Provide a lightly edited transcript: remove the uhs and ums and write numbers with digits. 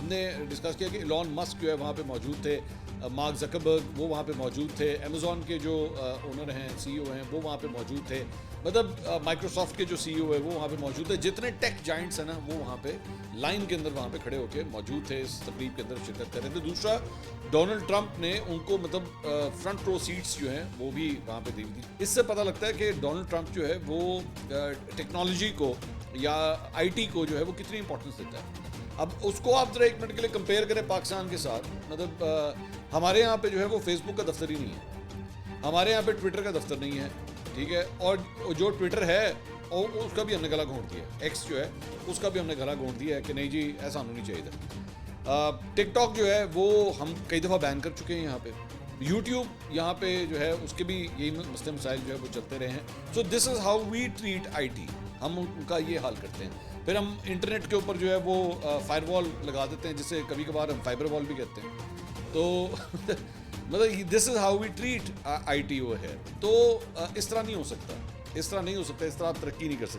हमने डिस्कस किया कि इलॉन मस्क जो है वहाँ पे मौजूद थे, मार्क जकरबर्ग वो वहाँ पे मौजूद थे, अमेज़ॉन के जो ओनर हैं, सीईओ हैं, वो वहाँ पे मौजूद थे, मतलब माइक्रोसॉफ्ट के जो सीईओ है वो वहाँ पे मौजूद थे। जितने टेक जाइंट्स हैं ना वो वहाँ पे लाइन के अंदर वहाँ पे खड़े होके मौजूद थे, इस तकरीब के अंदर शिरकत कर रहे थे। दूसरा, डोनाल्ड ट्रंप ने उनको मतलब फ्रंट रो सीट्स जो हैं वो भी वहाँ पे दी थी। इससे पता लगता है कि डोनाल्ड ट्रंप जो है वो टेक्नोलॉजी को या आईटी को जो है वो कितनी इंपॉर्टेंस देता है। अब उसको आप जरा एक मिनट के लिए कंपेयर करें पाकिस्तान के साथ, मतलब हमारे यहाँ पे जो है वो फेसबुक का दफ्तर ही नहीं है, हमारे यहाँ पे ट्विटर का दफ्तर नहीं है, ठीक है, और जो ट्विटर है और उसका भी हमने गला घोंट दिया, एक्स जो है उसका भी हमने गला घोंट दिया है कि नहीं जी ऐसा होना नहीं चाहिए था। टिकटॉक जो है वो हम कई दफ़ा बैन कर चुके हैं यहाँ पे, यूट्यूब यहाँ पे जो है उसके भी यही मसले मसाइल जो है वो चलते रहे हैं। So this is how we treat IT, हम उनका ये हाल करते हैं। फिर हम इंटरनेट के ऊपर जो है वो फायरवॉल लगा देते हैं, जिसे कभी कभार हम फाइबर वॉल भी कहते हैं। तो मतलब this is how we treat IT वो है। तो इस तरह नहीं हो सकता, इस तरह नहीं हो सकता, इस तरह आप तरक्की नहीं कर सकते।